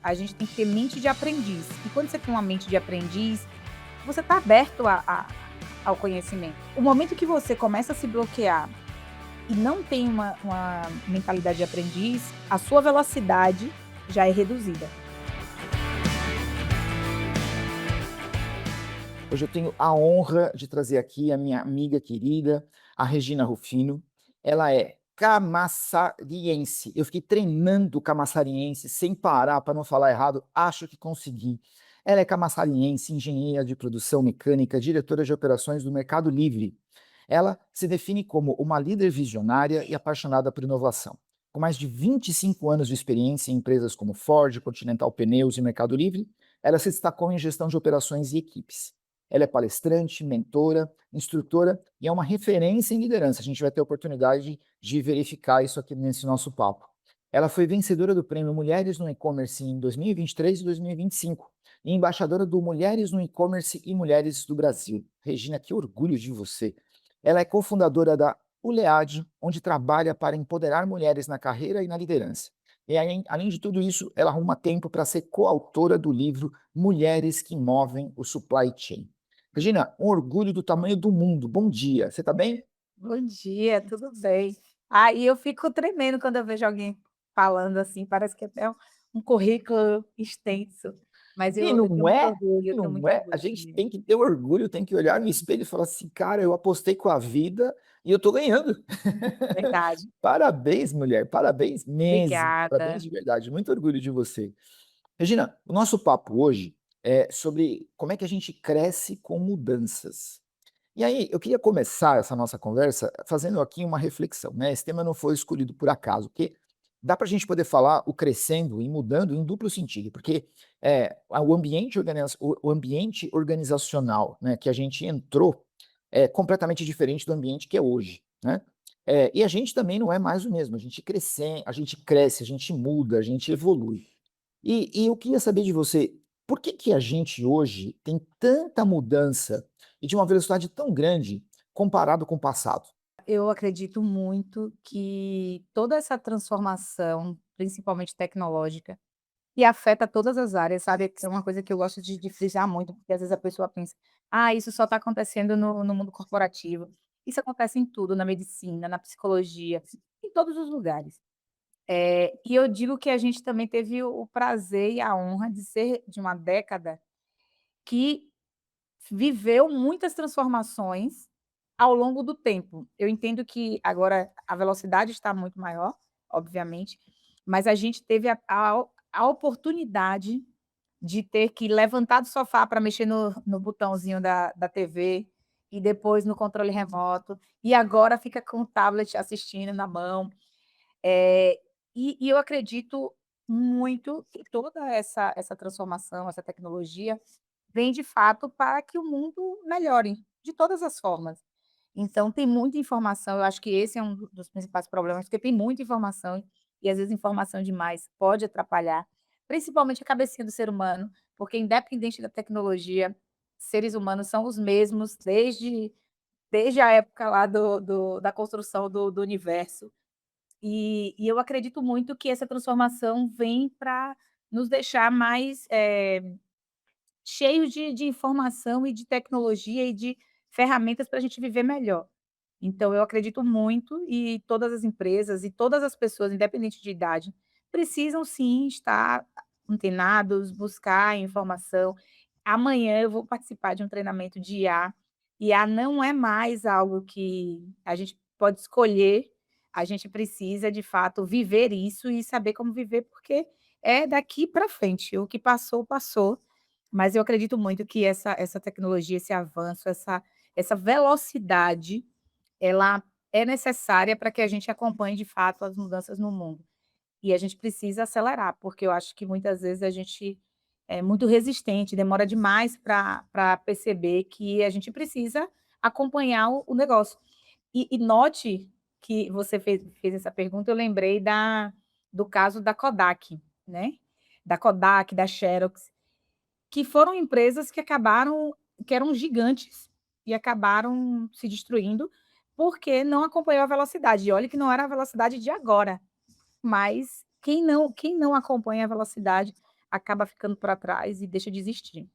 a gente tem que ter mente de aprendiz. E quando você tem uma mente de aprendiz, você está aberto ao conhecimento. O momento que você começa a se bloquear e não tem uma mentalidade de aprendiz, a sua velocidade já é reduzida. Hoje eu tenho a honra de trazer aqui a minha amiga querida, a Regina Rufino. Ela é camaçariense. Eu fiquei treinando camaçariense sem parar para não falar errado, acho que consegui. Ela é camaçariense, engenheira de produção mecânica, diretora de operações do Mercado Livre. Ela se define como uma líder visionária e apaixonada por inovação. Com mais de 25 anos de experiência em empresas como Ford, Continental Pneus e Mercado Livre, ela se destacou em gestão de operações e equipes. Ela é palestrante, mentora, instrutora e é uma referência em liderança. A gente vai ter a oportunidade de verificar isso aqui nesse nosso papo. Ela foi vencedora do prêmio Mulheres no E-Commerce em 2023 e 2025 e embaixadora do Mulheres no E-Commerce e Mulheres do Brasil. Regina, que orgulho de você. Ela é cofundadora da ULEAD, onde trabalha para empoderar mulheres na carreira e na liderança. E além de tudo isso, ela arruma tempo para ser coautora do livro Mulheres que Movem o Supply Chain. Regina, um orgulho do tamanho do mundo. Bom dia, você está bem? Bom dia, tudo bem? Aí eu fico tremendo quando eu vejo alguém falando assim, parece que é até um currículo extenso, mas E eu tenho não muito é? orgulho, eu tenho Não muito é? A orgulho gente também. tem que ter orgulho, tem que olhar no espelho e falar assim: "Cara, eu apostei com a vida e eu tô ganhando". Verdade. Parabéns, mulher, parabéns mesmo, parabéns Obrigada. de verdade, muito orgulho de você. Regina, o nosso papo hoje é sobre como é que a gente cresce com mudanças. E aí, eu queria começar essa nossa conversa fazendo aqui uma reflexão, né? Esse tema não foi escolhido por acaso, porque dá para a gente poder falar o crescendo e mudando em duplo sentido, porque o ambiente organizacional, né, que a gente entrou é completamente diferente do ambiente que é hoje, né? E a gente também não é mais o mesmo, a gente cresce, a gente muda, a gente evolui. E eu queria saber de você, por que que a gente hoje tem tanta mudança e de uma velocidade tão grande comparado com o passado? Eu acredito muito que toda essa transformação, principalmente tecnológica, e afeta todas as áreas, sabe, que é uma coisa que eu gosto de frisar muito, porque às vezes a pessoa pensa: "Ah, isso só está acontecendo no mundo corporativo". Isso acontece em tudo, na medicina, na psicologia, em todos os lugares. E eu digo que a gente também teve o prazer e a honra de ser de uma década que viveu muitas transformações ao longo do tempo. Eu entendo que agora a velocidade está muito maior, obviamente, mas a gente teve a oportunidade de ter que levantar do sofá para mexer no botãozinho da TV, e depois no controle remoto, e agora fica com o tablet assistindo na mão. E eu acredito muito que toda essa transformação, essa tecnologia, vem de fato para que o mundo melhore, de todas as formas. Então tem muita informação, eu acho que esse é um dos principais problemas, porque tem muita informação e às vezes informação demais pode atrapalhar, principalmente a cabecinha do ser humano, porque independente da tecnologia, seres humanos são os mesmos desde a época lá da construção do universo. E eu acredito muito que essa transformação vem para nos deixar mais, cheios de informação e de tecnologia e de ferramentas para a gente viver melhor. Então eu acredito muito e todas as empresas e todas as pessoas, independente de idade, precisam sim estar antenados, buscar informação. Amanhã eu vou participar de um treinamento de IA. IA não é mais algo que a gente pode escolher, a gente precisa de fato viver isso e saber como viver, porque é daqui para frente, o que passou, passou, mas eu acredito muito que essa tecnologia, esse avanço, essa velocidade, ela é necessária para que a gente acompanhe de fato as mudanças no mundo. E a gente precisa acelerar, porque eu acho que muitas vezes a gente é muito resistente, demora demais para perceber que a gente precisa acompanhar o negócio. E note que você fez essa pergunta, eu lembrei do caso da Kodak, né, da Kodak, da Xerox, que foram empresas que eram gigantes e acabaram se destruindo, porque não acompanhou a velocidade. E olha que não era a velocidade de agora. Mas quem não acompanha a velocidade acaba ficando para trás e deixa de existir.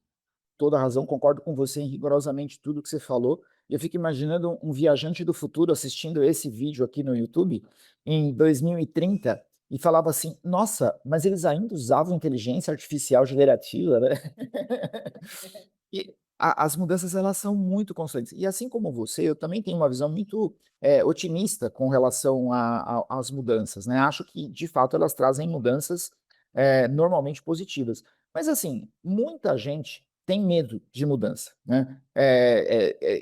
Toda a razão, concordo com você em rigorosamente tudo que você falou. Eu fico imaginando um viajante do futuro assistindo esse vídeo aqui no YouTube em 2030 e falava assim: "Nossa, mas eles ainda usavam inteligência artificial generativa, né?" E as mudanças elas são muito constantes. E assim como você, eu também tenho uma visão muito, otimista com relação às mudanças, né. Acho que, de fato, elas trazem mudanças, normalmente positivas. Mas assim, muita gente tem medo de mudança, né,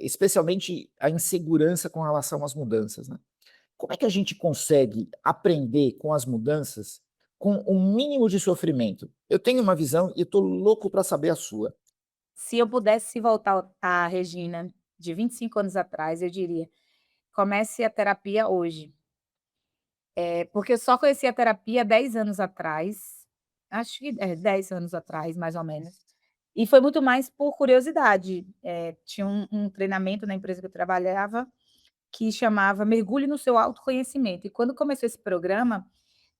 especialmente a insegurança com relação às mudanças, né. Como é que a gente consegue aprender com as mudanças com o mínimo de sofrimento? Eu tenho uma visão e estou louco para saber a sua. Se eu pudesse voltar à Regina de 25 anos atrás, eu diria: "Comece a terapia hoje". Porque eu só conheci a terapia 10 anos atrás, acho que 10 anos atrás, mais ou menos. E foi muito mais por curiosidade. Tinha um treinamento na empresa que eu trabalhava, que chamava Mergulhe no seu autoconhecimento. E quando começou esse programa,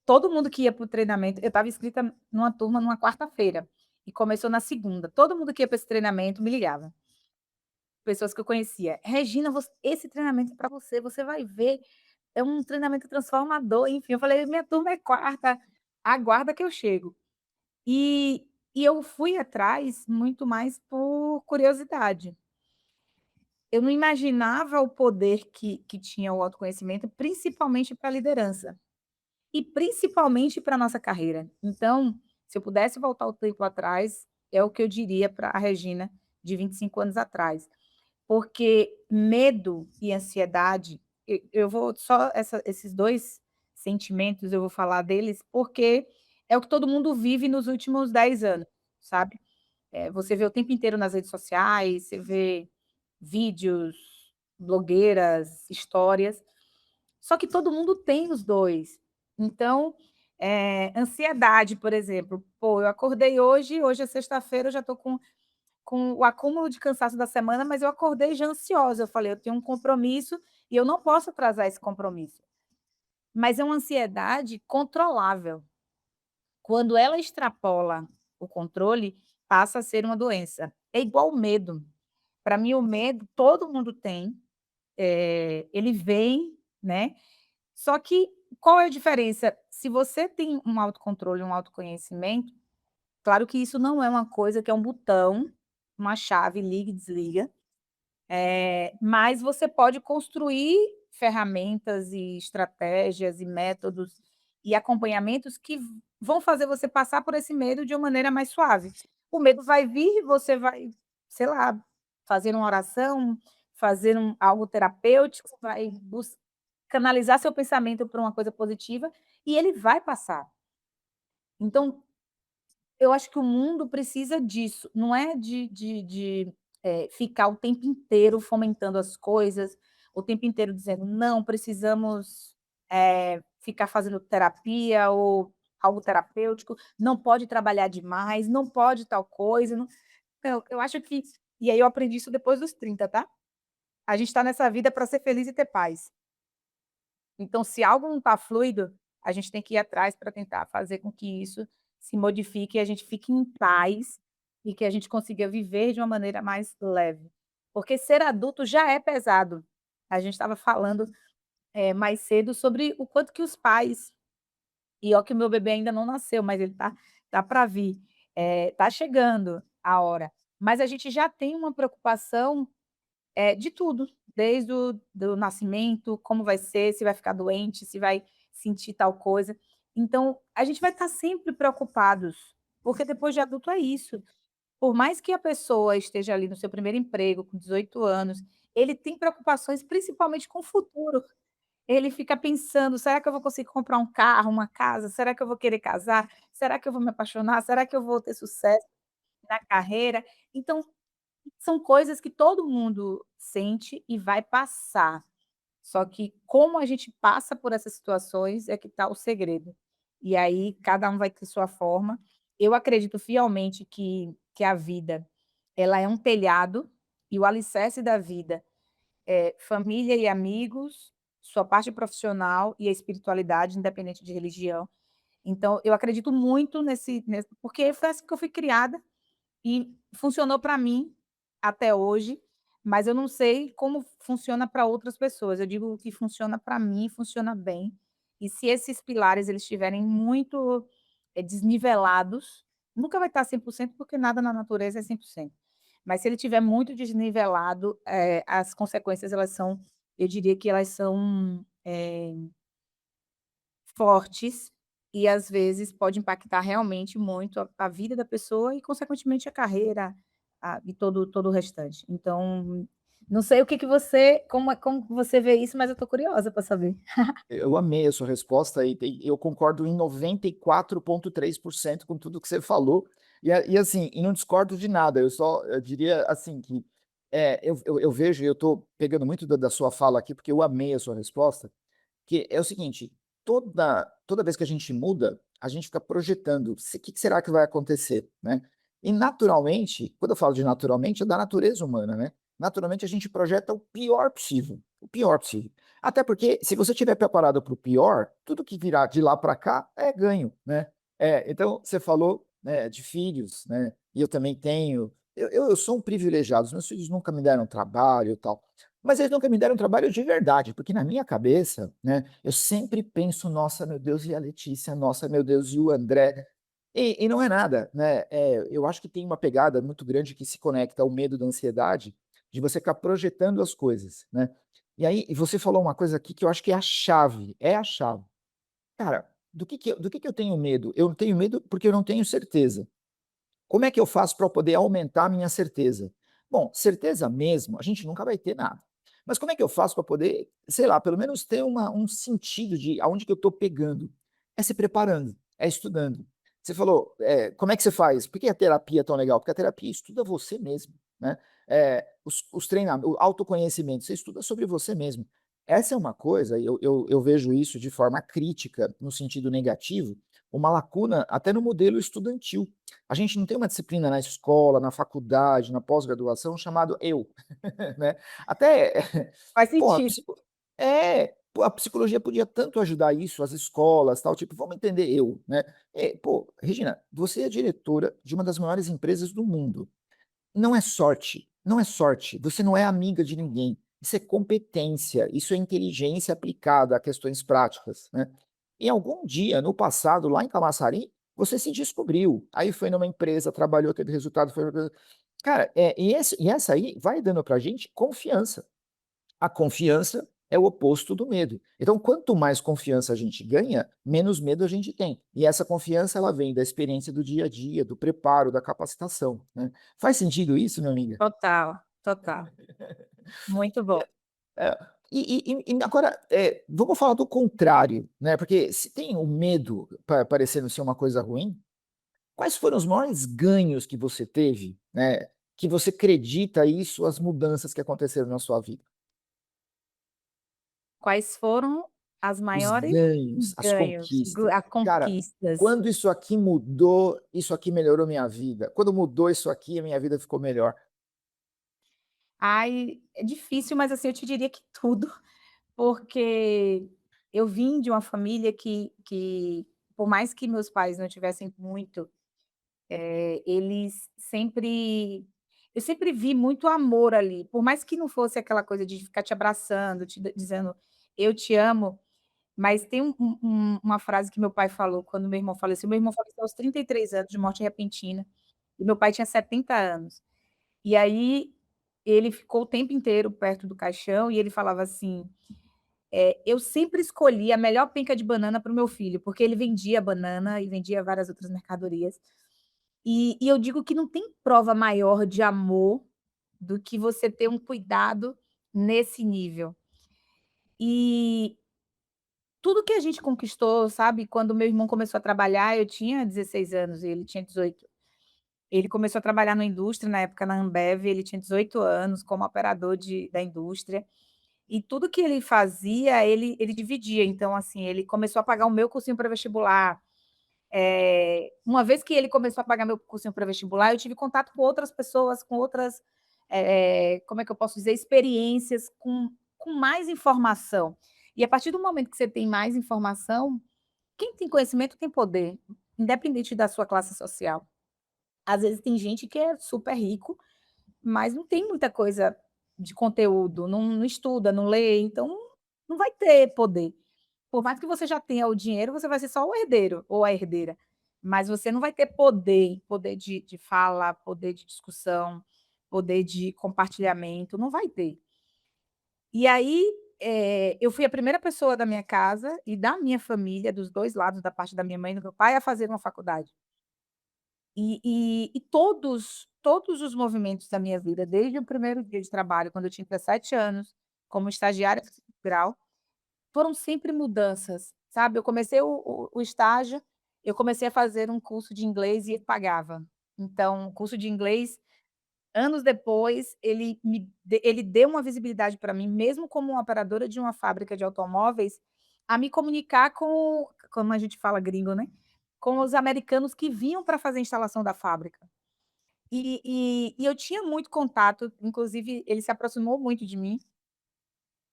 todo mundo que ia para o treinamento, eu estava inscrita numa turma numa quarta-feira, e começou na segunda. Todo mundo que ia para esse treinamento me ligava, pessoas que eu conhecia: "Regina, esse treinamento é para você, você vai ver, é um treinamento transformador", enfim, eu falei: "Minha turma é quarta, aguarda que eu chego". E e eu fui atrás muito mais por curiosidade. Eu não imaginava o poder que tinha o autoconhecimento, principalmente para a liderança. E principalmente para a nossa carreira. Então, se eu pudesse voltar o tempo atrás, é o que eu diria para a Regina de 25 anos atrás. Porque medo e ansiedade, eu vou só esses 2 sentimentos, eu vou falar deles, porque é o que todo mundo vive nos últimos 10 anos, sabe. Você vê o tempo inteiro nas redes sociais, você vê vídeos, blogueiras, histórias, só que todo mundo tem os 2. Então, ansiedade, por exemplo, pô, eu acordei hoje é sexta-feira, eu já estou com o acúmulo de cansaço da semana, mas eu acordei já ansiosa, eu falei: "Eu tenho um compromisso e eu não posso atrasar esse compromisso". Mas é uma ansiedade controlável. Quando ela extrapola o controle, passa a ser uma doença. É igual o medo. Para mim o medo todo mundo tem, ele vem, né, só que qual é a diferença? Se você tem um autocontrole, um autoconhecimento, claro que isso não é uma coisa que é um botão, uma chave, liga e desliga, mas você pode construir ferramentas e estratégias e métodos e acompanhamentos que vão fazer você passar por esse medo de uma maneira mais suave. O medo vai vir, você vai, sei lá, fazer uma oração, fazer algo terapêutico, vai canalizar seu pensamento para uma coisa positiva e ele vai passar. Então, eu acho que o mundo precisa disso, não é de ficar o tempo inteiro fomentando as coisas, o tempo inteiro dizendo: "Não, precisamos, ficar fazendo terapia ou algo terapêutico, não pode trabalhar demais, não pode tal coisa", não, eu acho que, e aí eu aprendi isso depois dos 30, tá. A gente está nessa vida para ser feliz e ter paz. Então, se algo não está fluido, a gente tem que ir atrás para tentar fazer com que isso se modifique e a gente fique em paz e que a gente consiga viver de uma maneira mais leve. Porque ser adulto já é pesado. A gente estava falando, mais cedo sobre o quanto que os pais, e ó que o meu bebê ainda não nasceu, mas ele tá para vir, tá chegando a hora. Mas a gente já tem uma preocupação, de tudo, desde o do nascimento, como vai ser, se vai ficar doente, se vai sentir tal coisa. Então, a gente vai estar sempre preocupados, porque depois de adulto é isso. Por mais que a pessoa esteja ali no seu primeiro emprego, com 18 anos, ele tem preocupações principalmente com o futuro. Ele fica pensando: "Será que eu vou conseguir comprar um carro, uma casa? Será que eu vou querer casar? Será que eu vou me apaixonar? Será que eu vou ter sucesso na carreira?". Então, são coisas que todo mundo sente e vai passar, só que como a gente passa por essas situações é que está o segredo. E aí cada um vai ter sua forma. Eu acredito fielmente que a vida, ela é um telhado, e o alicerce da vida é família e amigos, sua parte profissional e a espiritualidade, independente de religião. Então eu acredito muito nesse porque foi assim que eu fui criada e funcionou para mim até hoje, mas eu não sei como funciona para outras pessoas. Eu digo que funciona para mim, funciona bem. E se esses pilares eles estiverem muito, desnivelados, nunca vai estar 100% porque nada na natureza é 100%. Mas se ele estiver muito desnivelado, as consequências elas são, eu diria que elas são, fortes e às vezes pode impactar realmente muito a vida da pessoa e consequentemente a carreira, e todo o restante. Então, não sei o que que você como que você vê isso, mas eu estou curiosa para saber. Eu amei a sua resposta eu concordo em 94,3% com tudo que você falou, assim, e não discordo de nada, eu diria, assim, que, eu vejo e eu estou pegando muito da sua fala aqui, porque eu amei a sua resposta, que é o seguinte, toda vez que a gente muda, a gente fica projetando, o que que será que vai acontecer, né. E naturalmente, quando eu falo de naturalmente, é da natureza humana, né. Naturalmente a gente projeta o pior possível, o pior possível. Até porque se você estiver preparado para o pior, tudo que virá de lá para cá é ganho, né. Então você falou, né, de filhos, né, e eu também tenho. Eu sou um privilegiado, os meus filhos nunca me deram trabalho e tal. Mas eles nunca me deram trabalho de verdade, porque na minha cabeça, né, eu sempre penso: "Nossa, meu Deus, e a Letícia? Nossa, meu Deus, e o André?". E não é nada, né, eu acho que tem uma pegada muito grande que se conecta ao medo da ansiedade, de você ficar projetando as coisas, né. E você falou uma coisa aqui que eu acho que é a chave, é a chave. Cara, do que eu tenho medo? Eu tenho medo porque eu não tenho certeza. Como é que eu faço para poder aumentar a minha certeza? Bom, certeza mesmo, a gente nunca vai ter nada. Mas como é que eu faço para poder, sei lá, pelo menos ter um sentido de aonde que eu estou pegando? É se preparando, é estudando. Você falou, como é que você faz? Por que a terapia é tão legal? Porque a terapia estuda você mesmo, né? Os treinamentos, o autoconhecimento, você estuda sobre você mesmo. Essa é uma coisa, e eu vejo isso de forma crítica, no sentido negativo, uma lacuna até no modelo estudantil. A gente não tem uma disciplina na escola, na faculdade, na pós-graduação chamado eu, né. Até, Faz porra, sentido. pô, a psicologia podia tanto ajudar isso, as escolas, tal, tipo, vamos entender eu, né. Pô, Regina, você é diretora de uma das maiores empresas do mundo. Não é sorte, não é sorte, você não é amiga de ninguém. Isso é competência, isso é inteligência aplicada a questões práticas, né. Em algum dia, no passado, lá em Camaçari, você se descobriu, aí foi numa empresa, trabalhou, teve resultado, foi cara, e essa aí vai dando pra gente confiança. A confiança é o oposto do medo. Então, quanto mais confiança a gente ganha, menos medo a gente tem. E essa confiança ela vem da experiência do dia a dia, do preparo, da capacitação, né. Faz sentido isso, minha amiga? Total, total. Muito bom. É. E agora, vamos falar do contrário, né, porque se tem o medo parecendo ser uma coisa ruim, quais foram os maiores ganhos que você teve, né, que você acredita isso, as mudanças que aconteceram na sua vida? Quais foram as Os maiores ganhos, as ganhos, conquistas. a Cara, conquistas? quando isso aqui mudou, isso aqui melhorou minha vida. Quando mudou isso aqui, a minha vida ficou melhor. Ai, é difícil, mas assim, eu te diria que tudo, porque eu vim de uma família que por mais que meus pais não tivessem muito, eles sempre eu sempre vi muito amor ali, por mais que não fosse aquela coisa de ficar te abraçando, dizendo: "Eu te amo", mas tem uma frase que meu pai falou quando meu irmão faleceu aos 33 anos de morte repentina, e meu pai tinha 70 anos. E aí, ele ficou o tempo inteiro perto do caixão e ele falava assim: "Eu sempre escolhi a melhor penca de banana para o meu filho", porque ele vendia banana e vendia várias outras mercadorias. E eu digo que não tem prova maior de amor do que você ter um cuidado nesse nível. E tudo que a gente conquistou, sabe, quando meu irmão começou a trabalhar, eu tinha 16 anos e ele tinha 18. Ele começou a trabalhar na indústria, na época na Ambev, ele tinha 18 anos como operador da indústria, e tudo que ele fazia, ele dividia. Então, assim, ele começou a pagar o meu cursinho para vestibular. Uma vez que ele começou a pagar meu cursinho para vestibular, eu tive contato com outras pessoas, com outras, como é que eu posso dizer, experiências com mais informação. E a partir do momento que você tem mais informação, quem tem conhecimento tem poder, independente da sua classe social. Às vezes tem gente que é super rico, mas não tem muita coisa de conteúdo, não estuda, não lê, então não vai ter poder. Por mais que você já tenha o dinheiro, você vai ser só o herdeiro ou a herdeira, mas você não vai ter poder de fala, poder de discussão, poder de compartilhamento, não vai ter. E aí, eu fui a primeira pessoa da minha casa e da minha família, dos 2 lados, da parte da minha mãe e do meu pai, a fazer uma faculdade. E todos os movimentos da minha vida, desde o primeiro dia de trabalho, quando eu tinha 17 anos, como estagiária de segundo grau, foram sempre mudanças, sabe. Eu comecei o estágio, eu comecei a fazer um curso de inglês e ele pagava. Então, o curso de inglês, anos depois, ele deu uma visibilidade para mim, mesmo como uma operadora de uma fábrica de automóveis, a me comunicar com, como a gente fala gringo, né, com os americanos que vinham para fazer a instalação da fábrica. E eu tinha muito contato, inclusive ele se aproximou muito de mim,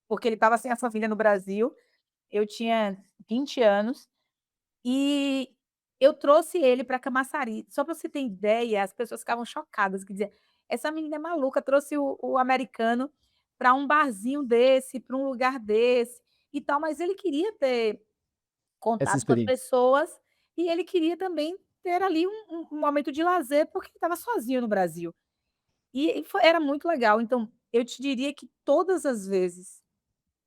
porque ele estava sem a família no Brasil, eu tinha 20 anos, e eu trouxe ele para Camaçari. Só para você ter ideia, as pessoas ficavam chocadas, que dizia: "Essa menina é maluca, trouxe o americano para um barzinho desse, para um lugar desse e tal", mas ele queria ter Essa contato com as experiência. pessoas, e ele queria também ter ali um momento de lazer, porque ele estava sozinho no Brasil. E era muito legal. Então, eu te diria que todas as vezes,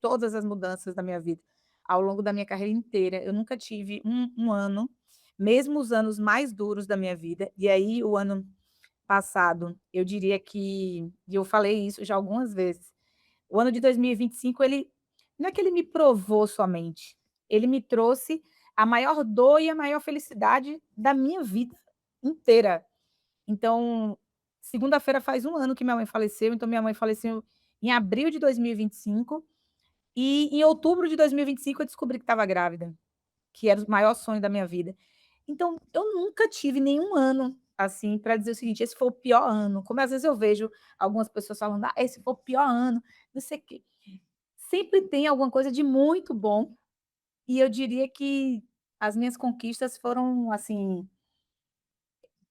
todas as mudanças da minha vida, ao longo da minha carreira inteira, eu nunca tive um ano, mesmo os anos mais duros da minha vida, e aí o ano passado, eu diria que, e eu falei isso já algumas vezes, o ano de 2025 ele não é que ele me provou somente, ele me trouxe a maior dor e a maior felicidade da minha vida inteira. Então, segunda-feira faz um ano que minha mãe faleceu, então minha mãe faleceu em abril de 2025, e em outubro de 2025 eu descobri que estava grávida, que era o maior sonho da minha vida. Então, eu nunca tive nenhum ano, assim, para dizer o seguinte: "Esse foi o pior ano", como às vezes eu vejo algumas pessoas falando: "Ah, esse foi o pior ano", não sei o quê. Sempre tem alguma coisa de muito bom, e eu diria que as minhas conquistas foram, assim,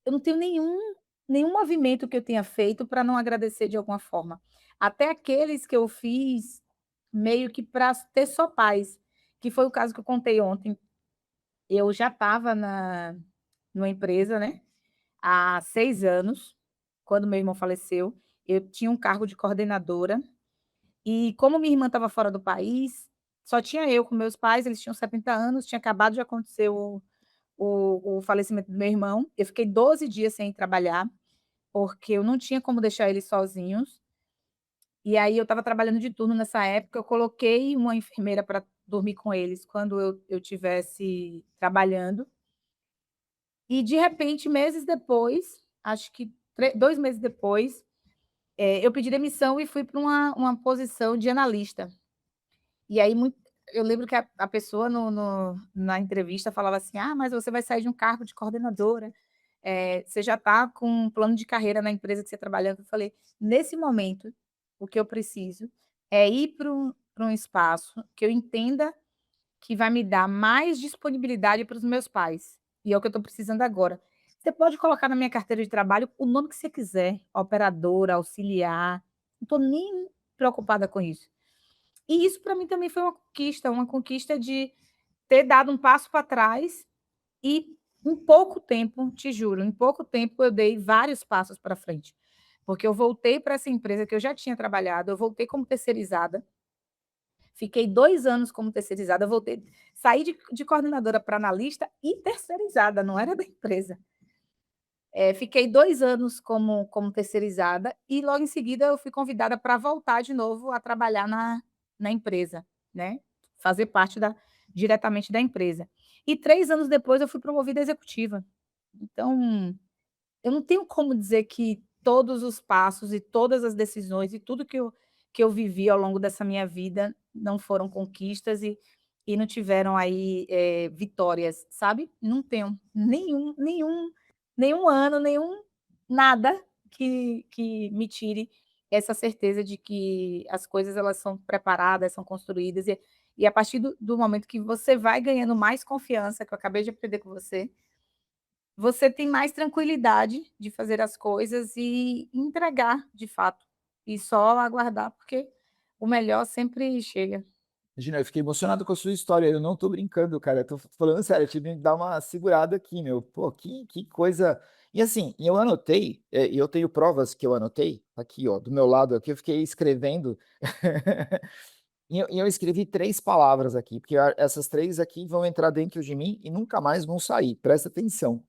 eu não tenho nenhum movimento que eu tenha feito para não agradecer de alguma forma. Até aqueles que eu fiz meio que para ter só paz, que foi o caso que eu contei ontem. Eu já estava numa empresa, né, há 6 anos, quando meu irmão faleceu, eu tinha um cargo de coordenadora, e como minha irmã estava fora do país, só tinha eu com meus pais, eles tinham 70 anos, tinha acabado de acontecer o falecimento do meu irmão, eu fiquei 12 dias sem trabalhar, porque eu não tinha como deixar eles sozinhos, e aí eu estava trabalhando de turno nessa época, eu coloquei uma enfermeira para dormir com eles quando eu estivesse trabalhando, e de repente, meses depois, acho que 2 meses depois, eu pedi demissão e fui para uma posição de analista. E aí eu lembro que a pessoa na entrevista falava assim: "Ah, mas você vai sair de um cargo de coordenadora, você já está com um plano de carreira na empresa que você trabalhando". Eu falei: "Nesse momento, o que eu preciso é ir para um espaço que eu entenda que vai me dar mais disponibilidade para os meus pais, e é o que eu estou precisando agora. Você pode colocar na minha carteira de trabalho o nome que você quiser, operadora, auxiliar, não estou nem preocupada com isso". E isso para mim também foi uma conquista de ter dado um passo para trás e em pouco tempo, te juro, em pouco tempo eu dei vários passos para frente, porque eu voltei para essa empresa que eu já tinha trabalhado, eu voltei como terceirizada, fiquei 2 anos como terceirizada, eu voltei, saí de coordenadora para analista e terceirizada, não era da empresa. Fiquei 2 anos como terceirizada e logo em seguida eu fui convidada para voltar de novo a trabalhar na empresa, né, fazer parte diretamente da empresa. E 3 anos depois eu fui promovida a executiva. Então, eu não tenho como dizer que todos os passos e todas as decisões e tudo que eu vivi ao longo dessa minha vida não foram conquistas e não tiveram aí, vitórias, sabe. Não tenho nenhum ano, nenhum nada que me tire essa certeza de que as coisas elas são preparadas, são construídas E a partir do momento que você vai ganhando mais confiança, que eu acabei de aprender com você, você tem mais tranquilidade de fazer as coisas e entregar de fato, e só aguardar, porque o melhor sempre chega. Imagina, eu fiquei emocionado com a sua história, eu não tô brincando, cara, eu tô falando sério, eu tive que dar uma segurada aqui, meu. Pô, que coisa. E assim, eu anotei, e eu tenho provas que eu anotei, tá aqui, ó, do meu lado aqui, eu fiquei escrevendo, e eu escrevi 3 palavras aqui, porque essas 3 aqui vão entrar dentro de mim e nunca mais vão sair, presta atenção.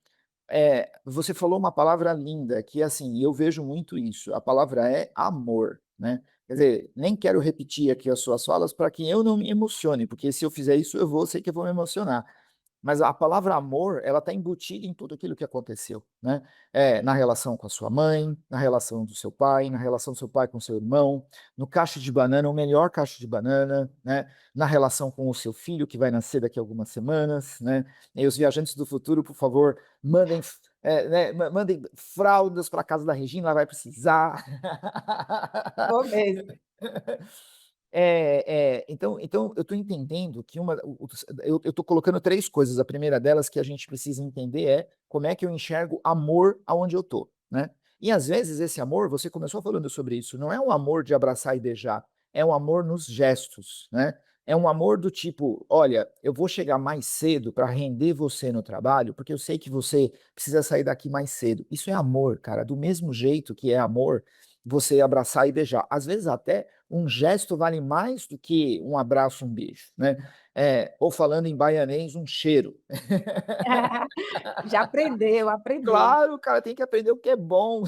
Você falou uma palavra linda, que assim, eu vejo muito isso, a palavra é amor, né. Quer dizer, nem quero repetir aqui as suas falas para que eu não me emocione, porque se eu fizer isso sei que eu vou me emocionar. Mas a palavra amor, ela está embutida em tudo aquilo que aconteceu, né. Na relação com a sua mãe, na relação do seu pai, na relação do seu pai com seu irmão, no cacho de banana, o melhor cacho de banana, né, na relação com o seu filho que vai nascer daqui a algumas semanas, né. E os viajantes do futuro, por favor, mandem né, mandem fraldas para casa da Regina, ela vai precisar. Vou mesmo. Então eu estou entendendo que eu estou colocando 3 coisas, a primeira delas que a gente precisa entender é como é que eu enxergo amor aonde eu tô, né. E às vezes esse amor, você começou falando sobre isso, não é um amor de abraçar e beijar, é um amor nos gestos, né. É um amor do tipo: "Olha, eu vou chegar mais cedo para render você no trabalho, porque eu sei que você precisa sair daqui mais cedo". Isso é amor, cara, do mesmo jeito que é amor você abraçar e beijar. Às vezes até um gesto vale mais do que um abraço, um beijo, né. Ou falando em baianês, um cheiro. Já aprendeu, aprendeu. Claro, o cara tem que aprender o que é bom.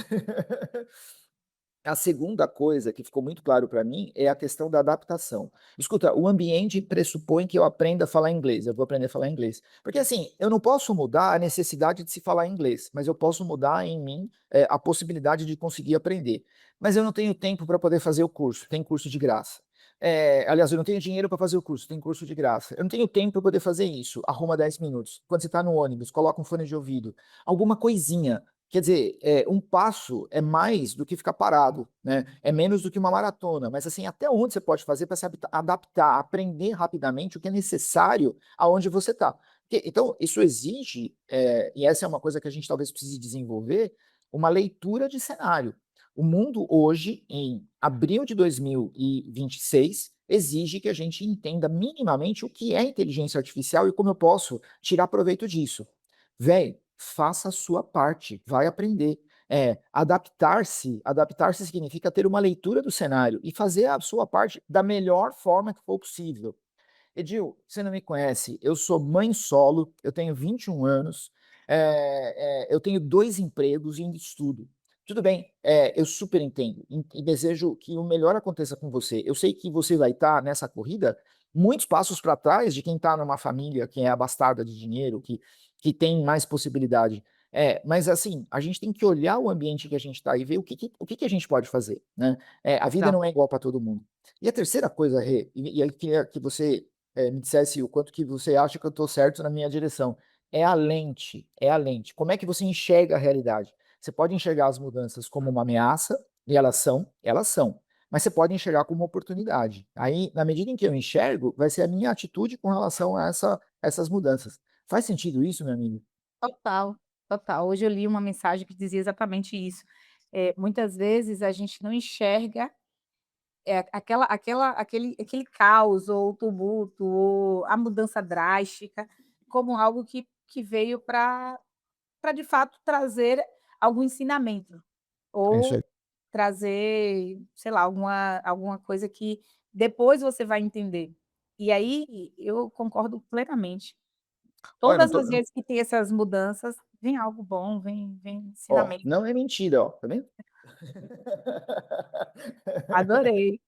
A segunda coisa que ficou muito claro para mim é a questão da adaptação. Escuta, o ambiente pressupõe que eu aprenda a falar inglês, eu vou aprender a falar inglês. Porque assim, eu não posso mudar a necessidade de se falar inglês, mas eu posso mudar em mim, a possibilidade de conseguir aprender. Mas eu não tenho tempo para poder fazer o curso, tem curso de graça. Aliás, eu não tenho dinheiro para fazer o curso, tem curso de graça. Eu não tenho tempo para poder fazer isso, arruma 10 minutos. Quando você está no ônibus, coloca um fone de ouvido, alguma coisinha. Quer dizer, um passo é mais do que ficar parado, né, é menos do que uma maratona, mas assim, até onde você pode fazer para se adaptar, aprender rapidamente o que é necessário aonde você está. Então, isso exige, e essa é uma coisa que a gente talvez precise desenvolver, uma leitura de cenário. O mundo hoje, em abril de 2026, exige que a gente entenda minimamente o que é inteligência artificial e como eu posso tirar proveito disso. Véi, faça a sua parte, vai aprender. Adaptar-se significa ter uma leitura do cenário e fazer a sua parte da melhor forma que for possível. Edil, você não me conhece, eu sou mãe solo, eu tenho 21 anos, eu tenho 2 empregos e ainda estudo. Tudo bem, eu super entendo e desejo que o melhor aconteça com você. Eu sei que você vai estar nessa corrida muitos passos para trás de quem está numa família que é abastada de dinheiro, que tem mais possibilidade. Mas assim, a gente tem que olhar o ambiente que a gente está e ver o que a gente pode fazer, né. A vida Exato. não é igual para todo mundo. E a terceira coisa, Rê, e aí queria que você me dissesse o quanto que você acha que eu estou certo na minha direção. É a lente, é a lente. Como é que você enxerga a realidade? Você pode enxergar as mudanças como uma ameaça, e elas são, mas você pode enxergar como uma oportunidade. Aí, na medida em que eu enxergo, vai ser a minha atitude com relação a essas mudanças. Faz sentido isso, meu amigo? Total, total. Hoje eu li uma mensagem que dizia exatamente isso. Muitas vezes a gente não enxerga, aquele caos ou tumulto ou a mudança drástica como algo que veio para de fato trazer algum ensinamento, É isso ou aí. trazer, sei lá, alguma coisa que depois você vai entender. E aí eu concordo plenamente. Olha, não Todas tô as vezes que tem essas mudanças, vem algo bom, vem ó, ensinamento. não é mentira, ó, tá vendo? Adorei.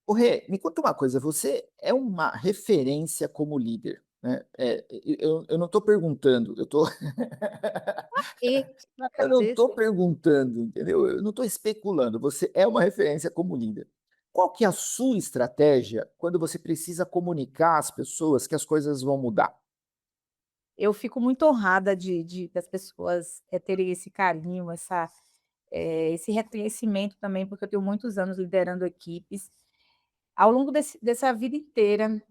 Ô Rê, me conta uma coisa, você é uma referência como líder, né, eu não estou perguntando, eu tô E eu não estou agradeço. perguntando, entendeu, eu não estou especulando, você é uma referência como líder. Qual que é a sua estratégia quando você precisa comunicar às pessoas que as coisas vão mudar? Eu fico muito honrada de das pessoas, terem esse carinho, esse reconhecimento também, porque eu tenho muitos anos liderando equipes. Ao longo dessa vida inteira,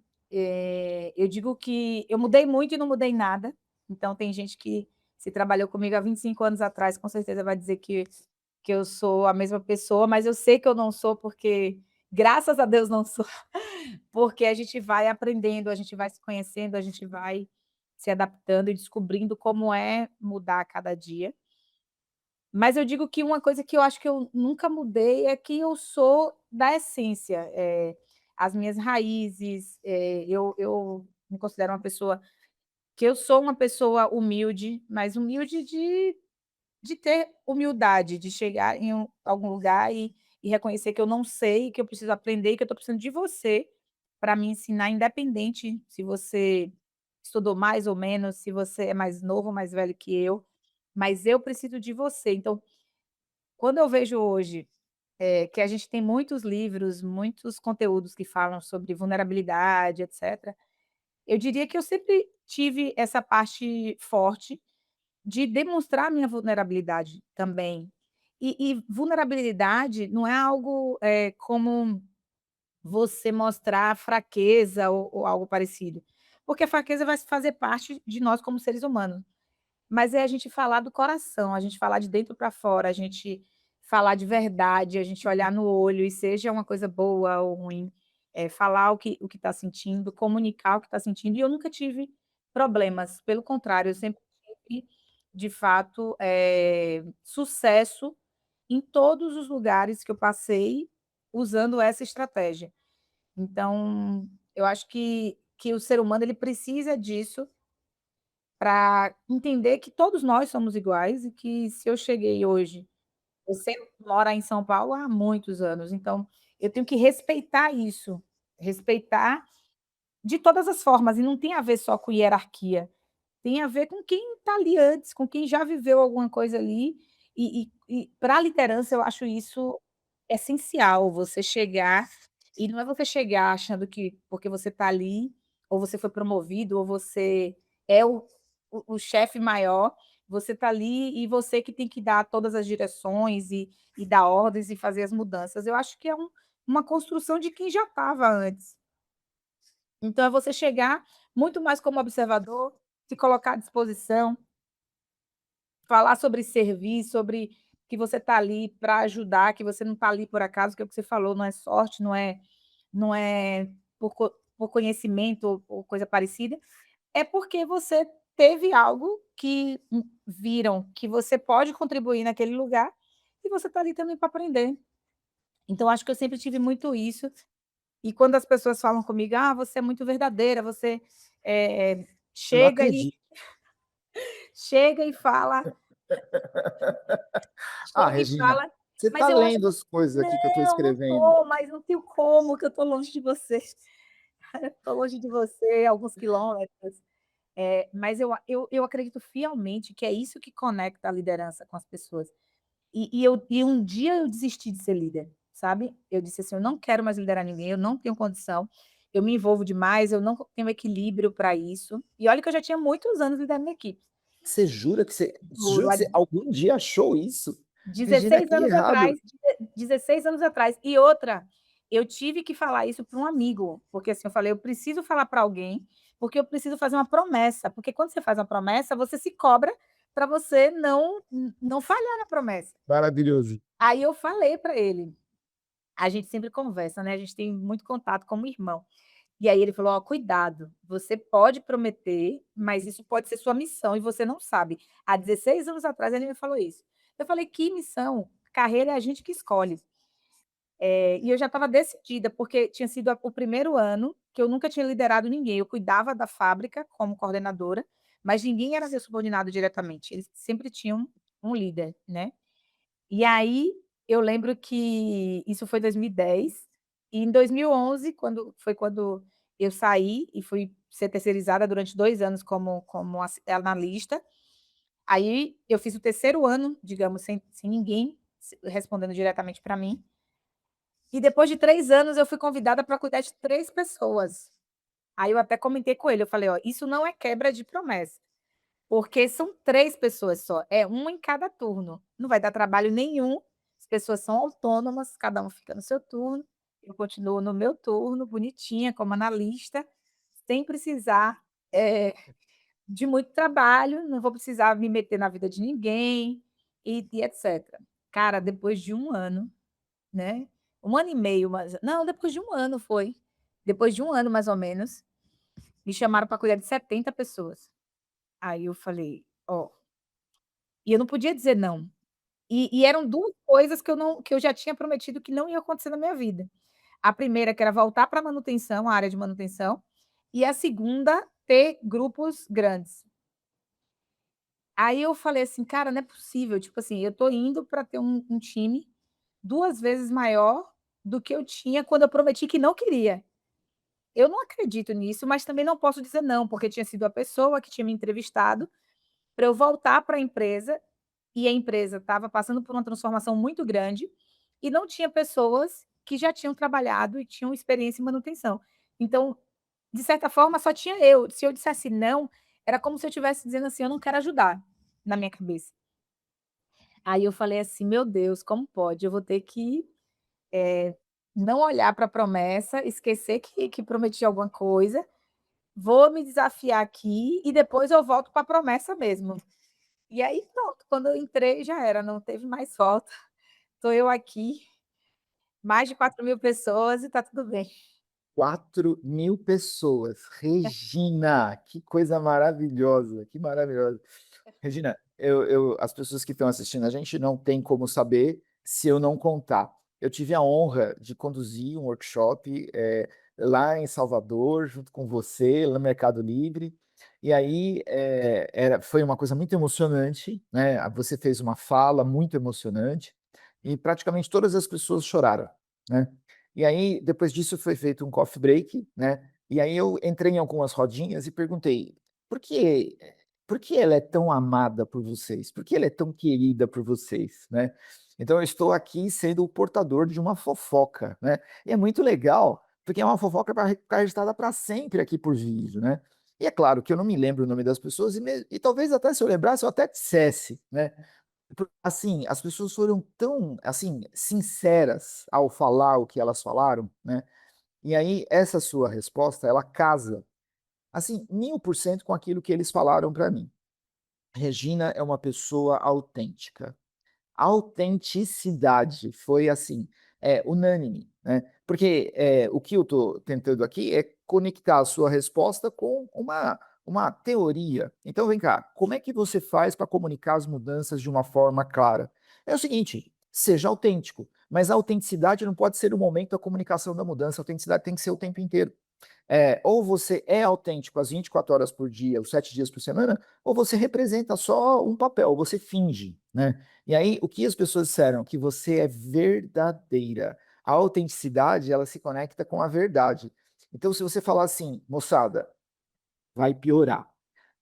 eu digo que eu mudei muito e não mudei nada, então tem gente que se trabalhou comigo há 25 anos atrás, com certeza vai dizer que eu sou a mesma pessoa, mas eu sei que eu não sou, porque graças a Deus não sou, porque a gente vai aprendendo, a gente vai se conhecendo, a gente vai se adaptando e descobrindo como é mudar a cada dia. Mas eu digo que uma coisa que eu acho que eu nunca mudei é que eu sou da essência, as minhas raízes, eu me considero uma pessoa que eu sou uma pessoa humilde, mas humilde de ter humildade, de chegar em algum lugar e reconhecer que eu não sei, que eu preciso aprender e que eu estou precisando de você para me ensinar, independente se você estudou mais ou menos, se você é mais novo ou mais velho que eu, mas eu preciso de você. Então, quando eu vejo hoje, que a gente tem muitos livros, muitos conteúdos que falam sobre vulnerabilidade, etcétera, eu diria que eu sempre tive essa parte forte de demonstrar a minha vulnerabilidade também. E vulnerabilidade não é algo, como você mostrar fraqueza ou algo parecido, porque a fraqueza vai fazer parte de nós como seres humanos. Mas é a gente falar do coração, a gente falar de dentro para fora, a gente falar de verdade, a gente olhar no olho e seja uma coisa boa ou ruim, falar o que está sentindo, comunicar o que está sentindo, e eu nunca tive problemas, pelo contrário, eu sempre tive, de fato, sucesso em todos os lugares que eu passei usando essa estratégia. Então, eu acho que o ser humano ele precisa disso para entender que todos nós somos iguais e que se eu cheguei hoje, você mora em São Paulo há muitos anos, então eu tenho que respeitar isso, respeitar de todas as formas, e não tem a ver só com hierarquia, tem a ver com quem está ali antes, com quem já viveu alguma coisa ali, e para a liderança eu acho isso essencial, você chegar e não é você chegar achando que porque você está ali, ou você foi promovido, ou você é o chefe maior, você está ali e você que tem que dar todas as direções e dar ordens e fazer as mudanças. Eu acho que é uma construção de quem já estava antes. Então é você chegar muito mais como observador, se colocar à disposição, falar sobre servir, sobre que você está ali para ajudar, que você não está ali por acaso, que é o que você falou, não é sorte, não é por conhecimento ou coisa parecida, é porque você teve algo que viram que você pode contribuir naquele lugar e você está ali também para aprender. Então acho que eu sempre tive muito isso, e quando as pessoas falam comigo: "Ah, você é muito verdadeira, você, Eu não chega e acredito. chega e fala Ah, chega e Regina, fala", você está mas eu acho lendo que as coisas aqui que eu estou não, não escrevendo. estou, mas não tenho como, que eu estou longe de você. Estou longe de você, alguns quilômetros. Mas eu acredito fielmente que é isso que conecta a liderança com as pessoas. E um dia eu desisti de ser líder, sabe. Eu disse assim: "Eu não quero mais liderar ninguém, eu não tenho condição, eu me envolvo demais, eu não tenho equilíbrio para isso". E olha que eu já tinha muitos anos liderando equipes. Você Juro, jura há que você algum dia achou isso? Regina, 16 que anos errado. atrás, 16 anos atrás. E outra, eu tive que falar isso para um amigo, porque assim, eu falei: "Eu preciso falar para alguém, porque eu preciso fazer uma promessa", porque quando você faz uma promessa, você se cobra para você não falhar na promessa. Maravilhoso. Aí eu falei para ele, a gente sempre conversa, né, a gente tem muito contato como irmão. E aí ele falou: "Ó, cuidado, você pode prometer, mas isso pode ser sua missão e você não sabe". Há 16 anos atrás ele me falou isso. Eu falei: "Que missão? Carreira é a gente que escolhe". E eu já estava decidida, porque tinha sido o primeiro ano que eu nunca tinha liderado ninguém, eu cuidava da fábrica como coordenadora, mas ninguém era meu subordinado diretamente, eles sempre tinham um líder, né. E aí, eu lembro que isso foi 2010, e em 2011, quando eu saí e fui ser terceirizada durante 2 anos como analista, aí eu fiz o terceiro ano, digamos, sem ninguém respondendo diretamente para mim, e depois de 3 anos eu fui convidada para cuidar de 3 pessoas. Aí eu até comentei com ele, eu falei: "Ó, isso não é quebra de promessa". Porque são 3 pessoas só, é uma em cada turno, não vai dar trabalho nenhum, as pessoas são autônomas, cada um fica no seu turno, eu continuo no meu turno, bonitinha, como analista, sem precisar, eh, de muito trabalho, não vou precisar me meter na vida de ninguém e etcétera. Cara, depois de 1 ano, né, 1 ano e meio, mais não, depois de 1 ano foi. Depois de 1 ano, mais ou menos, me chamaram para cuidar de 70 pessoas. Aí eu falei: "Ó", e eu não podia dizer não. E eram 2 coisas que eu já tinha prometido que não ia acontecer na minha vida. A primeira que era voltar para manutenção, a área de manutenção, e a segunda, ter grupos grandes. Aí eu falei assim: "Cara, não é possível, tipo assim, eu tô indo para ter um time 2 vezes maior do que eu tinha quando eu prometi que não queria. Eu não acredito nisso, mas também não posso dizer não, porque tinha sido a pessoa que tinha me entrevistado para eu voltar para a empresa, e a empresa estava passando por uma transformação muito grande, e não tinha pessoas que já tinham trabalhado e tinham experiência em manutenção. Então, de certa forma, só tinha eu. Se eu dissesse não, era como se eu estivesse dizendo assim: "Eu não quero ajudar", na minha cabeça. Aí eu falei assim: "Meu Deus, como pode? Eu vou ter que, não olhar para a promessa, esquecer que prometi alguma coisa, vou me desafiar aqui e depois eu volto com a promessa mesmo". E aí pronto, quando eu entrei já era, não teve mais volta. Estou eu aqui, mais de 4.000 pessoas e tá tudo bem. 4.000 pessoas. Regina, que coisa maravilhosa, que maravilhosa. Regina, as pessoas que estão assistindo a gente não tem como saber se eu não contar. Eu tive a honra de conduzir um workshop, lá em Salvador, junto com você, lá no Mercado Livre. E aí, foi uma coisa muito emocionante, né? Você fez uma fala muito emocionante e praticamente todas as pessoas choraram, né? E aí, depois disso, foi feito um coffee break, né? E aí eu entrei em algumas rodinhas e perguntei: por que por que ela é tão amada por vocês? Por que ela é tão querida por vocês, né? Então eu estou aqui sendo o portador de uma fofoca, né? E é muito legal, porque é uma fofoca para ficar registrada para sempre aqui por vídeo, né? E é claro que eu não me lembro o nome das pessoas e talvez até se eu lembrasse eu até dissesse, né? Assim, as pessoas foram tão, assim, sinceras ao falar o que elas falaram, né? E aí essa sua resposta, ela casa, assim, 1000% com aquilo que eles falaram para mim. Regina é uma pessoa autêntica. Autenticidade foi assim, unânime, né, porque, o que eu estou tentando aqui é conectar a sua resposta com uma teoria. Então vem cá, como é que você faz para comunicar as mudanças de uma forma clara? É o seguinte, seja autêntico, mas a autenticidade não pode ser o momento da comunicação da mudança, a autenticidade tem que ser o tempo inteiro. Ou você é autêntico às 24 horas por dia, os 7 dias por semana, ou você representa só um papel, você finge, né. E aí, o que as pessoas disseram? Que você é verdadeira. A autenticidade, ela se conecta com a verdade. Então, se você falar assim: "Moçada, vai piorar".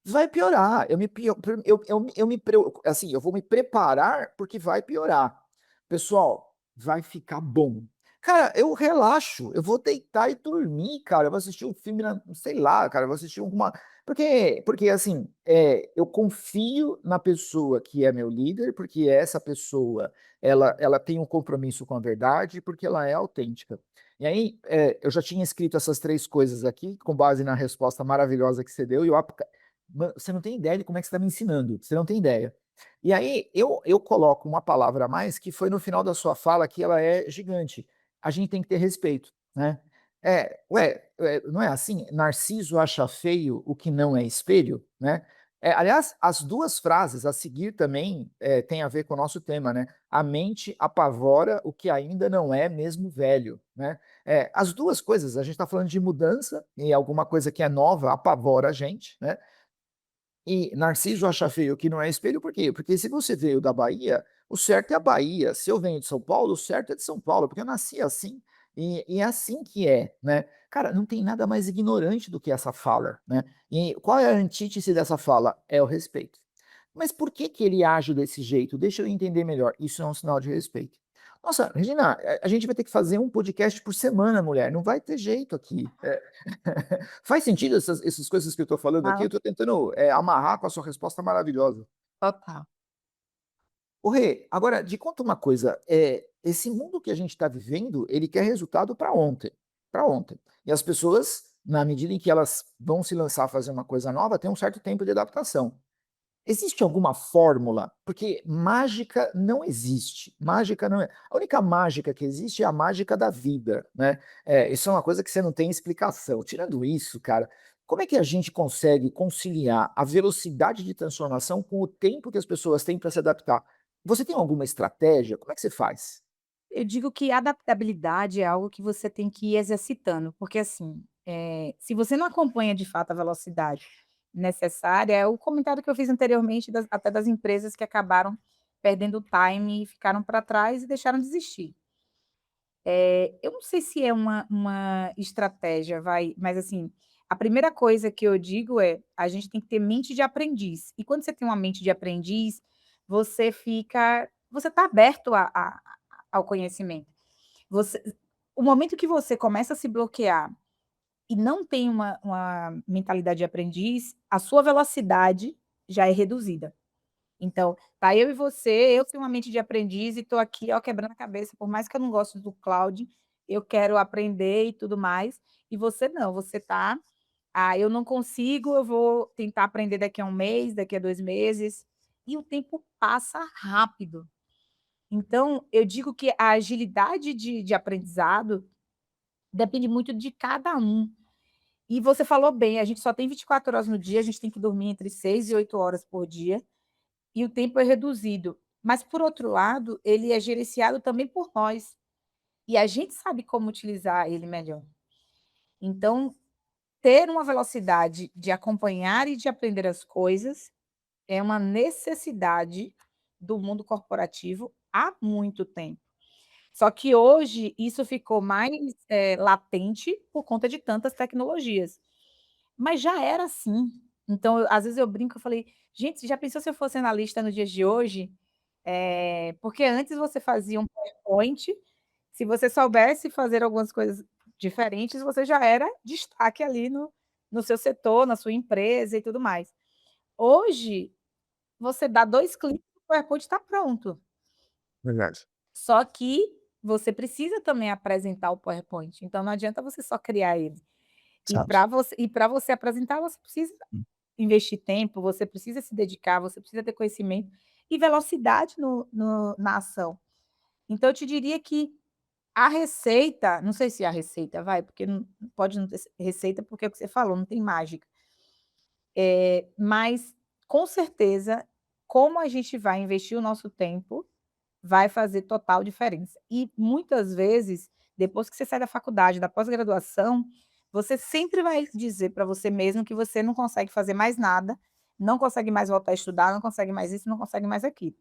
Vai piorar, eu me preo assim, eu vou me preparar, porque vai piorar. Pessoal, vai ficar bom. Cara, eu relaxo, eu vou deitar e dormir, cara, eu vou assistir um filme na sei lá, cara, eu vou assistir alguma porque assim, eu confio na pessoa que é meu líder, porque essa pessoa, ela tem um compromisso com a verdade, porque ela é autêntica. E aí, eu já tinha escrito essas 3 coisas aqui, com base na resposta maravilhosa que você deu, e eu você não tem ideia de como é que você está me ensinando, você não tem ideia. E aí eu coloco uma palavra a mais que foi no final da sua fala que ela é gigante. A gente tem que ter respeito, né. Não é assim? Narciso acha feio o que não é espelho, né. Aliás, as 2 frases a seguir também, têm a ver com o nosso tema, né. A mente apavora o que ainda não é mesmo velho, né. As 2 coisas, a gente está falando de mudança e alguma coisa que é nova apavora a gente, né. E Narciso acha feio que não é espelho, por quê? Porque se você veio da Bahia, o certo é a Bahia. Se eu venho de São Paulo, o certo é de São Paulo, porque eu nasci assim, e é assim que é, né. Cara, não tem nada mais ignorante do que essa fala, né. E qual é a antítese dessa fala? É o respeito. Mas por que que ele age desse jeito? Deixa eu entender melhor. Isso é um sinal de respeito. Nossa, Regina, a gente vai ter que fazer um podcast por semana, mulher, não vai ter jeito aqui. Faz sentido essas coisas que eu estou falando aqui? Eu Total, estou tentando, amarrar com a sua resposta maravilhosa. total. Ô Rê, agora de conta uma coisa, esse mundo que a gente está vivendo, ele quer resultado para ontem, para ontem. E as pessoas, na medida em que elas vão se lançar a fazer uma coisa nova, tem um certo tempo de adaptação. Existe alguma fórmula? Porque mágica não existe. Mágica não é. A única mágica que existe é a mágica da vida, né? Isso é uma coisa que você não tem explicação. Tirando isso, cara, como é que a gente consegue conciliar a velocidade de transformação com o tempo que as pessoas têm para se adaptar? Você tem alguma estratégia? Como é que você faz? Eu digo que adaptabilidade é algo que você tem que ir exercitando, porque assim, se você não acompanha de fato a velocidade necessária, é o comentário que eu fiz anteriormente até das empresas que acabaram perdendo o time e ficaram para trás e deixaram de existir. Eu não sei se é uma estratégia, mas assim, a primeira coisa que eu digo é, a gente tem que ter mente de aprendiz, e quando você tem uma mente de aprendiz, você está aberto ao conhecimento. Você O momento que você começa a se bloquear e não tem uma mentalidade de aprendiz, a sua velocidade já é reduzida. Então, tá eu e você, eu tenho uma mente de aprendiz e estou aqui, ó, quebrando a cabeça, por mais que eu não goste do cloud, eu quero aprender e tudo mais, e você não, você tá: "Ah, eu não consigo, eu vou tentar aprender daqui a um mês, daqui a 2 meses", e o tempo passa rápido. Então, eu digo que a agilidade de aprendizado depende muito de cada um. E você falou bem, a gente só tem 24 horas no dia, a gente tem que dormir entre 6 e 8 horas por dia, e o tempo é reduzido. Mas, por outro lado, ele é gerenciado também por nós, e a gente sabe como utilizar ele melhor. Então, ter uma velocidade de acompanhar e de aprender as coisas é uma necessidade do mundo corporativo há muito tempo. Só que hoje isso ficou mais, latente por conta de tantas tecnologias. Mas já era assim. Então, às vezes eu brinco, eu falei: "Gente, já pensou se eu fosse analista nos dias de hoje?" Porque antes você fazia um PowerPoint, se você soubesse fazer algumas coisas diferentes, você já era destaque ali no seu setor, na sua empresa e tudo mais. Hoje, você dá 2 cliques, o PowerPoint está pronto. Verdade. Só que você precisa também apresentar o PowerPoint, então não adianta você só criar ele. Exato. E para você apresentar, você precisa investir tempo, você precisa se dedicar, você precisa ter conhecimento e velocidade na ação. Então eu te diria que a receita, não sei se a receita vai, porque não pode não ter receita, porque é o que você falou, não tem mágica. Mas com certeza, como a gente vai investir o nosso tempo, vai fazer total diferença. E muitas vezes, depois que você sai da faculdade, da pós-graduação, você sempre vai dizer para você mesmo que você não consegue fazer mais nada, não consegue mais voltar a estudar, não consegue mais isso, não consegue mais aquilo.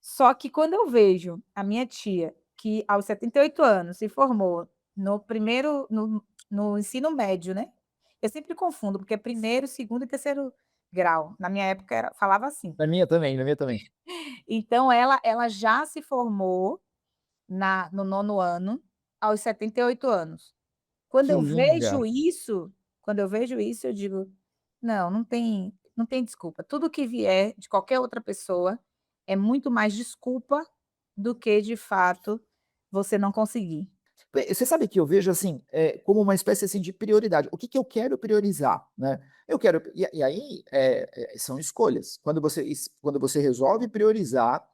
Só que quando eu vejo a minha tia, que aos 78 anos se formou no primeiro no ensino médio, né, eu sempre confundo, porque é primeiro, segundo e terceiro grau, na minha época falava assim. Na minha também, na minha também. Então ela já se formou no nono ano, aos 78 anos. Quando Que eu linda! vejo isso quando eu vejo isso, eu digo: "Não, não tem desculpa. Tudo que vier de qualquer outra pessoa é muito mais desculpa do que, de fato, você não conseguir". Você sabe que eu vejo assim, como uma espécie assim de prioridade. O que que eu quero priorizar, né? Eu quero e aí, são escolhas. Quando você resolve priorizar,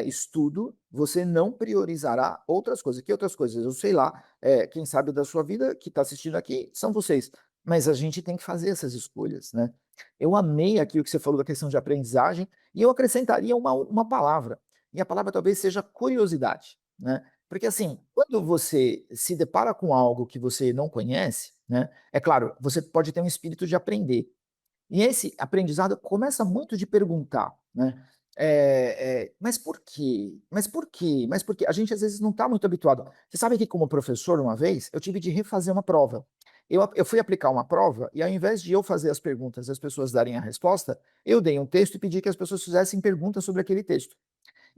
estudo, você não priorizará outras coisas. Que outras coisas? Eu sei lá, quem sabe da sua vida que está assistindo aqui são vocês, mas a gente tem que fazer essas escolhas, né? Eu amei aqui o que você falou da questão de aprendizagem e eu acrescentaria uma palavra, e a palavra talvez seja curiosidade, né? Porque assim, quando você se depara com algo que você não conhece, né, é claro, você pode ter um espírito de aprender. E esse aprendizado começa muito de perguntar, né? Mas por quê? Mas por quê? Mas por quê? A gente às vezes não está muito habituado. Você sabe que como professor, uma vez, eu tive de refazer uma prova. Eu fui aplicar uma prova e ao invés de eu fazer as perguntas e as pessoas darem a resposta, eu dei um texto e pedi que as pessoas fizessem perguntas sobre aquele texto.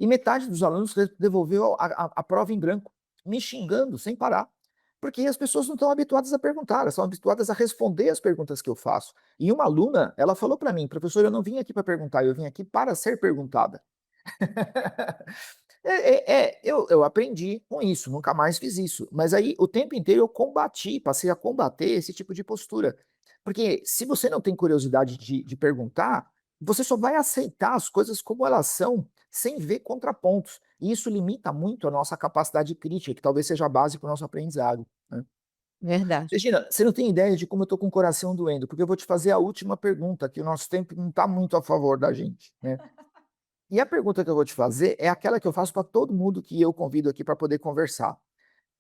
E metade dos alunos devolveu a prova em branco, me xingando sem parar, porque as pessoas não estão habituadas a perguntar, elas estão habituadas a responder as perguntas que eu faço. E uma aluna, ela falou para mim: "Professor, eu não vim aqui para perguntar, eu vim aqui para ser perguntada". Eu aprendi com isso, nunca mais fiz isso. Mas aí o tempo inteiro eu combati, passei a combater esse tipo de postura. Porque se você não tem curiosidade de perguntar, você só vai aceitar as coisas como elas são, sem ver contrapontos. E isso limita muito a nossa capacidade crítica, que talvez seja a base para o nosso aprendizado, né. Verdade. Regina, você não tem ideia de como eu estou com o coração doendo, porque eu vou te fazer a última pergunta, que o nosso tempo não está muito a favor da gente, né. E a pergunta que eu vou te fazer é aquela que eu faço para todo mundo que eu convido aqui para poder conversar.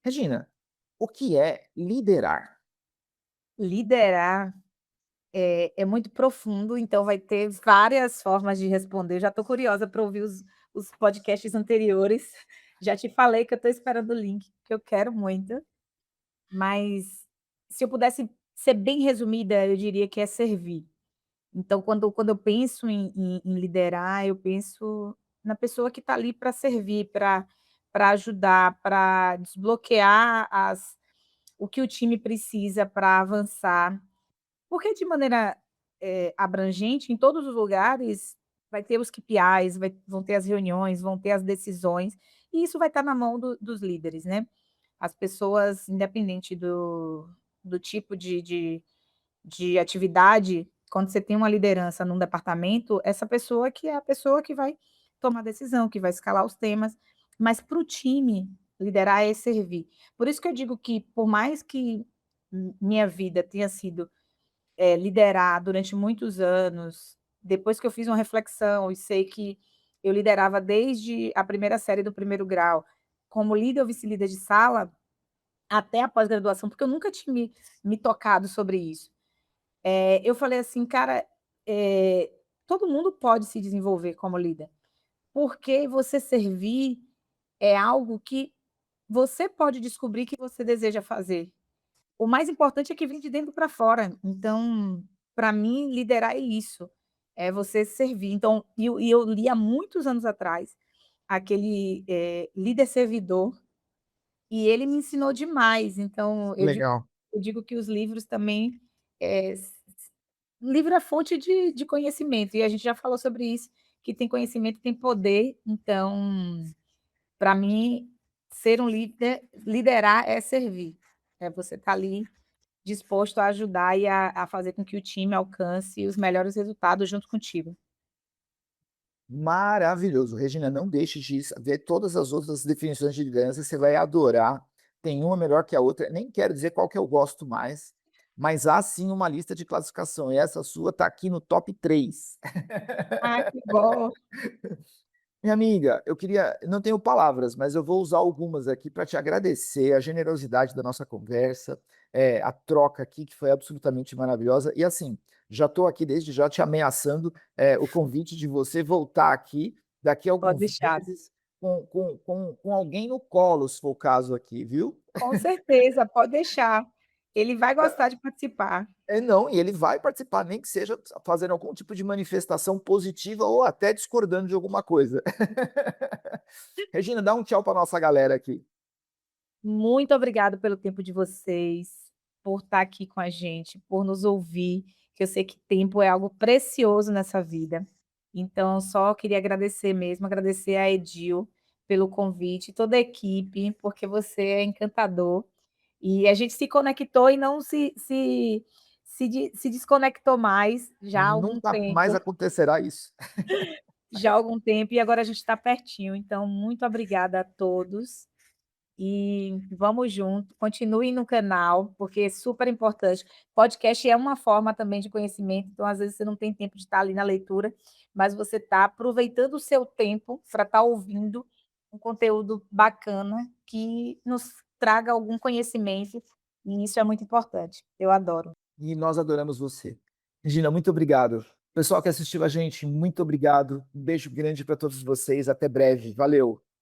Regina, o que é liderar? Liderar é muito profundo, então vai ter várias formas de responder. Eu já estou curiosa para ouvir os podcasts anteriores. Já te falei que eu estou esperando o link, que eu quero muito, mas se eu pudesse ser bem resumida, eu diria que é servir. Então quando eu penso em liderar, eu penso na pessoa que está ali para servir, para ajudar, para desbloquear o que o time precisa para avançar. Porque de maneira, abrangente, em todos os lugares, vai ter os KPIs, vão ter as reuniões, vão ter as decisões, e isso vai estar na mão dos líderes, né. As pessoas, independente do tipo de atividade, quando você tem uma liderança num departamento, essa pessoa que é a pessoa que vai tomar decisão, que vai escalar os temas, mas para o time, liderar é servir. Por isso que eu digo que, por mais que minha vida tenha sido liderar durante muitos anos, depois que eu fiz uma reflexão e sei que eu liderava desde a primeira série do primeiro grau, como líder ou vice-líder de sala, até a pós-graduação, porque eu nunca tinha me tocado sobre isso. Eu falei assim: "Cara, eh, todo mundo pode se desenvolver como líder, porque você servir é algo que você pode descobrir que você deseja fazer. O mais importante é que vem de dentro para fora. Então, para mim, liderar é isso, é você servir. Então, eu li há muitos anos atrás aquele, Líder Servidor, e ele me ensinou demais. Então, Legal. eu digo que os livros também, livro é fonte de conhecimento, e a gente já falou sobre isso, que tem conhecimento, tem poder. Então, para mim, ser um líder, liderar é servir. É você estar ali disposto a ajudar e a fazer com que o time alcance os melhores resultados junto contigo. Maravilhoso. Regina, não deixe de ver todas as outras definições de liderança, você vai adorar. Tem uma melhor que a outra. Nem quero dizer qual que eu gosto mais, mas há sim uma lista de classificação, e essa sua está aqui no top 3. Ah, que bom. Minha amiga, eu queria, não tenho palavras, mas eu vou usar algumas aqui para te agradecer a generosidade da nossa conversa, a troca aqui que foi absolutamente maravilhosa. E assim, já estou aqui desde já te ameaçando, o convite de você voltar aqui daqui a Pode alguns deixar. meses com alguém no colo, se for o caso aqui, viu? Com certeza, pode deixar. Ele vai gostar de participar. Não, e ele vai participar, nem que seja fazendo algum tipo de manifestação positiva ou até discordando de alguma coisa. Regina, dá um tchau para nossa galera aqui. Muito obrigada pelo tempo de vocês, por estar aqui com a gente, por nos ouvir, que eu sei que tempo é algo precioso nessa vida. Então, só queria agradecer mesmo, agradecer a Edil pelo convite, toda a equipe, porque você é encantador. E a gente se conectou e não se desconectou mais já há algum Nunca mais tempo. acontecerá isso. Já há algum tempo, e agora a gente está pertinho. Então, muito obrigada a todos e vamos junto. Continuem no canal, porque é super importante. Podcast é uma forma também de conhecimento, então às vezes você não tem tempo de estar ali na leitura, mas você está aproveitando o seu tempo para estar ouvindo um conteúdo bacana que nos traga algum conhecimento, e isso é muito importante. Eu adoro. E nós adoramos você. Regina, muito obrigado. Pessoal que assistiu a gente, muito obrigado. Um beijo grande para todos vocês. Até breve. Valeu.